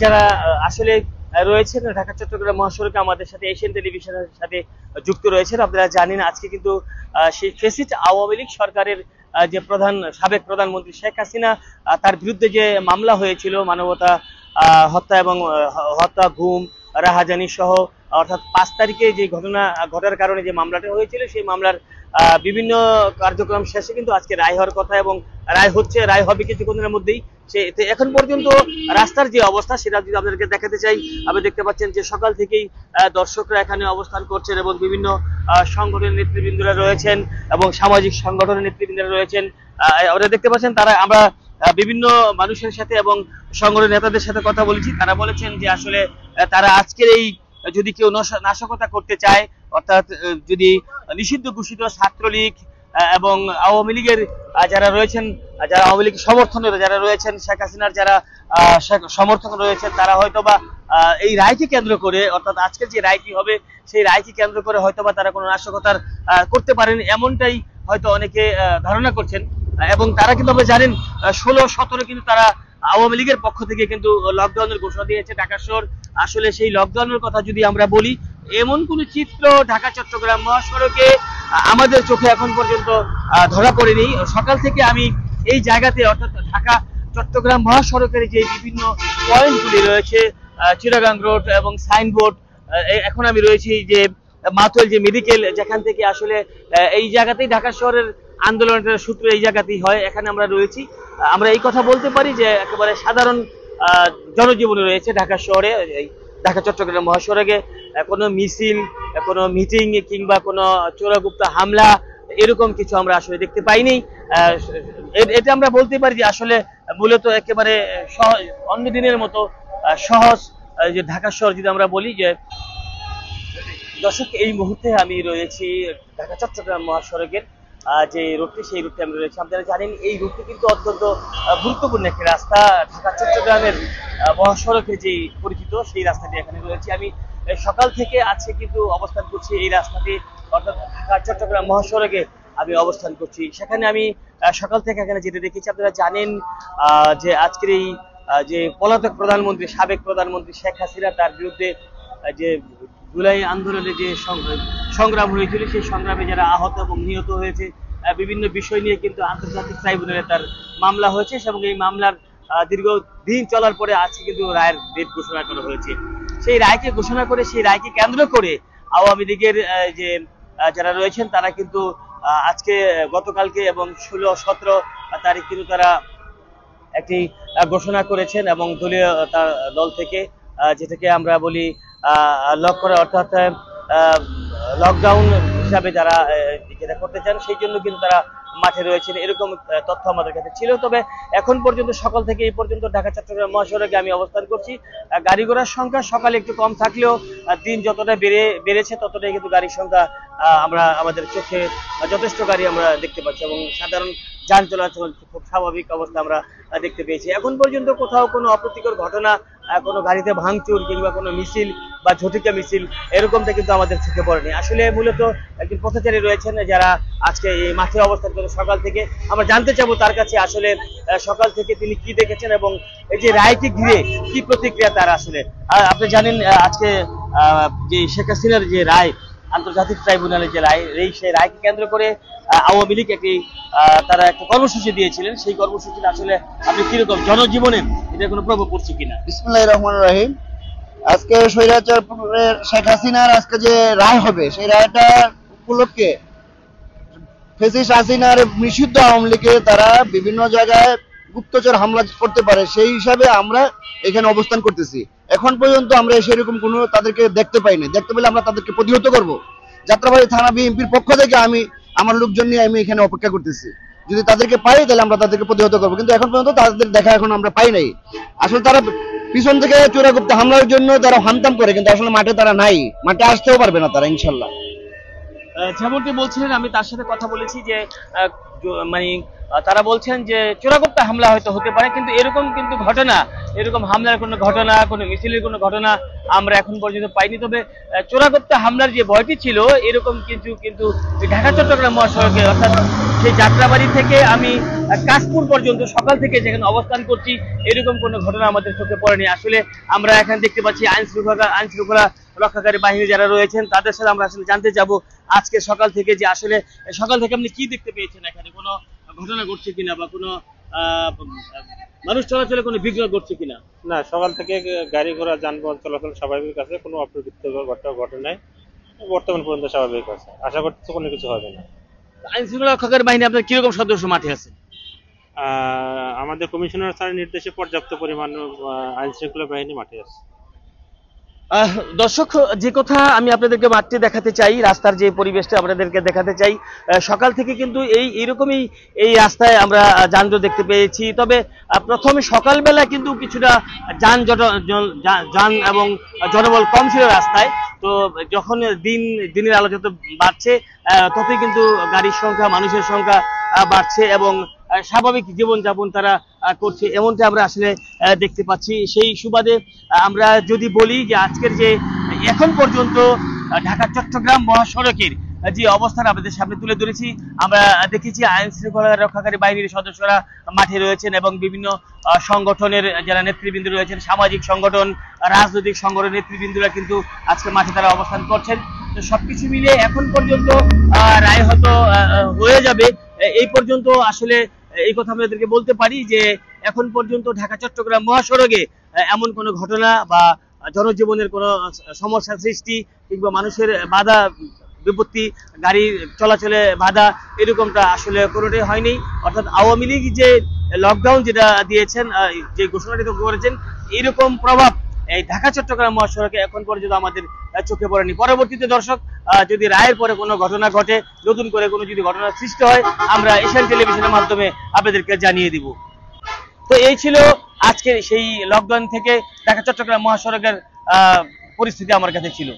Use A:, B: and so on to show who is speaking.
A: যারা আসলে রয়েছেন ঢাকা চট্টগ্রাম মহাসড়কে আমাদের সাথে এশিয়ান টেলিভিশনের সাথে যুক্ত রয়েছেন। আপনারা জানেন আজকে কিন্তু সেই ফেসিস্ট আওয়ামী লীগ সরকারের যে সাবেক প্রধানমন্ত্রী শেখ হাসিনা তার বিরুদ্ধে যে মামলা হয়েছিল মানবতা হত্যা এবং হত্যা, গুম, রাহাজানি সহ, অর্থাৎ 5 তারিখে যে ঘটনা ঘটার কারণে যে মামলাটা হয়েছিল সেই মামলার বিভিন্ন কার্যক্রম শেষে কিন্তু আজকে রায় হওয়ার কথা এবং রায় হবে কিছুক্ষণের মধ্যেই। এখন পর্যন্ত রাস্তার যে অবস্থা সেটা যদি আপনাদেরকে দেখাতে চাই, আপনি দেখতে পাচ্ছেন যে সকাল থেকেই দর্শকরা এখানে অবস্থান করছেন এবং বিভিন্ন সংগঠনের নেতৃবৃন্দরা রয়েছেন এবং সামাজিক সংগঠনের নেতৃবৃন্দরা রয়েছেন। আপনারা দেখতে পাচ্ছেন আমরা বিভিন্ন মানুষের সাথে এবং সংগঠনের নেতাদের সাথে কথা বলেছি। তারা বলেছেন যে আসলে তারা আজকের এই যদি কেউ নাশকতা করতে চায়, অর্থাৎ যদি নিষিদ্ধ ঘোষিত ছাত্রলীগ এবং আওয়ামী লীগের যারা রয়েছেন, যারা আওয়ামী লীগ সমর্থনের যারা রয়েছেন, শেখ হাসিনার যারা সমর্থক রয়েছেন, তারা হয়তোবা এই রায়কে কেন্দ্র করে, অর্থাৎ আজকের যে রায়টি হবে সেই রায়কে কেন্দ্র করে হয়তোবা তারা কোনো নাশকতার করতে পারেন, এমনটাই হয়তো অনেকে ধারণা করছেন। এবং তারা কিন্তু আমরা জানেন 16-17 কিন্তু তারা আওয়ামী লীগের পক্ষ থেকে কিন্তু লকডাউনের ঘোষণা দিয়েছে ঢাকা শহর। আসলে সেই লকডাউনের কথা যদি আমরা বলি, এমন কোন চিত্র ঢাকা চট্টগ্রাম মহাসড়কে আমাদের চোখে এখন পর্যন্ত ধরা পড়েনি। সকাল থেকে আমি এই জায়গাতে, অর্থাৎ ঢাকা চট্টগ্রাম মহাসড়কের যে বিভিন্ন পয়েন্টগুলি রয়েছে, চিটাগাং রোড এবং সাইনবোর্ড, এখন আমি রয়েছি যে মাতুয়াইল যে মেডিকেল, যেখান থেকে আসলে এই জায়গাতেই ঢাকা শহরের আন্দোলনের সূত্র এই জায়গাতেই হয়, এখানে আমরা রয়েছি। আমরা এই কথা বলতে পারি যে একেবারে সাধারণ জনজীবনে রয়েছে ঢাকা শহরে, ঢাকা চট্টগ্রাম মহাসড়কে কোনো মিছিল, কোনো মিটিং কিংবা কোনো চোরাগুপ্তা হামলা এরকম কিছু আমরা আসলে দেখতে পাইনি। এটা আমরা বলতে পারি যে আসলে মূলত একেবারে অন্য দিনের মতো সহজ যে ঢাকা শহর যদি আমরা বলি। যে দর্শক, এই মুহূর্তে আমি রয়েছি ঢাকা চট্টগ্রাম মহাসড়কের যে রুটটি, সেই রুটে আমি রয়েছি। আপনারা জানেন এই রুটটি কিন্তু অত্যন্ত গুরুত্বপূর্ণ একটি রাস্তা, ঢাকা চট্টগ্রামের মহাসড়কে যে পরিচিত সেই রাস্তাটি এখানে রয়েছে। আমি সকাল থেকে আজকে কিন্তু অবস্থান করছি এই রাস্তাটি, অর্থাৎ ঢাকা চট্টগ্রাম মহাসড়কে আমি অবস্থান করছি। সেখানে আমি সকাল থেকে এখানে যেতে দেখেছি। আপনারা জানেন যে আজকের এই যে পলাতক প্রধানমন্ত্রী, সাবেক প্রধানমন্ত্রী শেখ হাসিনা, তার বিরুদ্ধে যে জুলাই আন্দোলনে যে সংগ্রাম হয়েছিল, সেই সংগ্রামে যারা আহত এবং নিহত হয়েছে, বিভিন্ন বিষয় নিয়ে কিন্তু আন্তর্জাতিক ট্রাইব্যুনালে তার মামলা হয়েছে এবং এই মামলার দীর্ঘদিন চলার পরে আজকে কিন্তু রায়ের ডেট ঘোষণা করা হয়েছে। সেই রায়কে ঘোষণা করে, সেই রায়কে কেন্দ্র করে আওয়ামী লীগের যে যারা রয়েছেন তারা কিন্তু আজকে গতকালকে এবং 16-17 তারিখ কিন্তু তারা একটি ঘোষণা করেছেন এবং দলীয় দল থেকে, যেটাকে আমরা বলি লক করা, অর্থাৎ লকডাউন হিসাবে যারা যেটা করতে চান সেই জন্য কিন্তু তারা মাঠে রয়েছেন, এরকম তথ্য আমাদের কাছে ছিল। তবে এখন পর্যন্ত সকাল থেকে এই পর্যন্ত ঢাকা চট্টগ্রাম মহাসড়কে আমি অবস্থান করছি। গাড়ি ঘোড়ার সংখ্যা সকালে একটু কম থাকলেও দিন যতটা বেড়েছে ততটাই কিন্তু গাড়ির সংখ্যা আমরা আমাদের চোখে যথেষ্ট গাড়ি আমরা দেখতে পাচ্ছি এবং সাধারণ যান চলাচল খুব স্বাভাবিক অবস্থা আমরা দেখতে পেয়েছি। এখন পর্যন্ত কোথাও কোনো অপ্রীতিকর ঘটনা, কোনো গাড়িতে ভাঙচুর কিংবা কোনো মিছিল বা ঝটিকা মিছিল এরকমটা কিন্তু আমাদের চোখে পড়েনি। আসলে মূলত একজন পথচারী রয়েছেন যারা আজকে এই মাঠে অবস্থান করে সকাল থেকে। আমরা জানতে চাবো তার কাছে আসলে সকাল থেকে তিনি কি দেখেছেন এবং এই যে রায়কে ঘিরে কি প্রতিক্রিয়া তার। আসলে আপনি জানেন আজকে যে শেখ হাসিনার যে রায়, আন্তর্জাতিক ট্রাইব্যুনালের যে রায়, সেই রায়কে কেন্দ্র করে আওয়ামী লীগ তারা একটা কর্মসূচি দিয়েছিলেন। সেই কর্মসূচি আসলে আপনি কিরকম জনজীবনে এটা কোনো প্রভাব পড়ছে কিনা?
B: বিসমিল্লাহির রহমানির রহিম। আজকে স্বৈরাচার শেখ হাসিনার আজকে যে রায় হবে, সেই রায়টা উপলক্ষে ফ্যাসিস্ট হাসিনার নিষিদ্ধ আওয়ামী লীগে তারা বিভিন্ন জায়গায় গুপ্তচর হামলা করতে পারে, সেই হিসাবে আমরা এখানে অবস্থান করতেছি। এখন পর্যন্ত আমরা সেরকম কোনো তাদেরকে দেখতে পাইনি। দেখতে পেলে আমরা তাদেরকে প্রতিহত করব। যাত্রাবাড়ি থানা বিএনপির পক্ষ থেকে আমি আমার লোকজন নিয়ে আমি এখানে অপেক্ষা করতেছি। যদি তাদেরকে পাই তাহলে আমরা তাদেরকে প্রতিহত করবো, কিন্তু এখন পর্যন্ত তাদের দেখা এখন আমরা পাই নাই। আসলে তারা পিছন থেকে চোরাগুপ্তা হামলার জন্য তারা হামতাম করে, কিন্তু আসলে মাঠে তারা নাই, মাঠে আসতেও পারবে না তারা ইনশাল্লাহ।
A: যেমনটি বলছিলেন, আমি তার সাথে কথা বলেছি যে মানে তারা বলছেন যে চোরাগোপ্তা হামলা হয়তো হতে পারে, কিন্তু এরকম কিন্তু ঘটনা, এরকম হামলার কোনো ঘটনা, কোনো মিছিলের কোনো ঘটনা আমরা এখন পর্যন্ত পাইনি। তবে চোরাগোপ্তা হামলার যে ভয়টি ছিল, এরকম কিন্তু ঢাকা চট্টগ্রাম মহাসড়কে, অর্থাৎ সেই যাত্রাবাড়ি থেকে আমি কাশপুর পর্যন্ত সকাল থেকে যেখানে অবস্থান করছি, এরকম কোনো ঘটনা আমাদের চোখে পড়েনি। আসলে আমরা এখানে দেখতে পাচ্ছি আইন শৃঙ্খলা রক্ষাকারী বাহিনী যারা রয়েছেন, তাদের সাথে আমরা আসলে জানতে যাব আজকে সকাল থেকে, যে আসলে সকাল থেকে আপনি কি দেখতে পেয়েছেন, এখানে কোনো ঘটনা ঘটছে কিনা বা কোনো মানুষ চলাচলে কোনো বিঘ্ন ঘটছে কিনা।
C: না, সকাল থেকে গাড়ি ঘোড়া যানবাহন চলাচল স্বাভাবিক আছে, কোনো অপ্রীতিকর ঘটনা ঘটে নাই, বর্তমান পর্যন্ত স্বাভাবিক আছে, আশা করতেছি কোনো কিছু হবে না।
A: আইন শৃঙ্খলা রক্ষাকারী বাহিনী আপনার কিরকম সদস্য মাঠে আছে?
C: আমাদের কমিশনার স্যারের নির্দেশে পর্যাপ্ত পরিমাণ আইন শৃঙ্খলা বাহিনী মাঠে আছে।
A: দর্শক, যে কথা আমি আপনাদেরকে মাঠে দেখাতে চাই, রাস্তার যে পরিবেশটা আপনাদেরকে দেখাতে চাই, সকাল থেকে কিন্তু এইরকমই এই রাস্তায় আমরা যানজট দেখতে পেয়েছি। তবে প্রথমে সকালবেলা কিন্তু কিছুটা যান এবং জনবল কম ছিল রাস্তায়। তো যখন দিনের আলো যত বাড়ছে, ততই কিন্তু গাড়ির সংখ্যা, মানুষের সংখ্যা বাড়ছে এবং স্বাভাবিক জীবনযাপন তারা করছে, এমনটা আমরা আসলে দেখতে পাচ্ছি। সেই সুবাদে আমরা যদি বলি যে আজকের যে এখন পর্যন্ত ঢাকা চট্টগ্রাম মহাসড়কের যে অবস্থান আপনাদের সামনে তুলে ধরেছি, আমরা দেখেছি আইন শৃঙ্খলা রক্ষাকারী বাহিনীর সদস্যরা মাঠে রয়েছেন এবং বিভিন্ন সংগঠনের যারা নেতৃবৃন্দ রয়েছেন, সামাজিক সংগঠন, রাজনৈতিক সংগঠনের নেতৃবৃন্দরা কিন্তু আজকে মাঠে তারা অবস্থান করছেন। তো সবকিছু মিলে এখন পর্যন্ত রায় হয়তো হয়ে যাবে, এই পর্যন্ত আসলে এই কথা আমাদেরকে বলতে পারি যে এখন পর্যন্ত ঢাকা চট্টগ্রাম মহাসড়কে এমন কোনো ঘটনা বা জনজীবনের কোনো সমস্যা সৃষ্টি কিংবা মানুষের বাধা বিপত্তি, গাড়ির চলাচলে বাধা, এরকমটা আসলে কোনোটাই হয়নি। অর্থাৎ আওয়ামী লীগ যে লকডাউন যেটা দিয়েছেন, যে ঘোষণাটি করেছেন, এরকম প্রভাব এই ঢাকা চট্টগ্রাম মহাসড়কে এখন পর্যন্ত আমাদের চোখে পড়েনি। পরবর্তীতে দর্শক, যদি রায়ের পরে কোনো ঘটনা ঘটে, নতুন করে কোনো যদি ঘটনার সৃষ্টি হয়, আমরা এশিয়ান টেলিভিশনের মাধ্যমে আপনাদেরকে জানিয়ে দিব। তো এই ছিল আজকে সেই লকডাউন থেকে ঢাকা চট্টগ্রাম মহাসড়কের পরিস্থিতি আমার কাছে ছিল।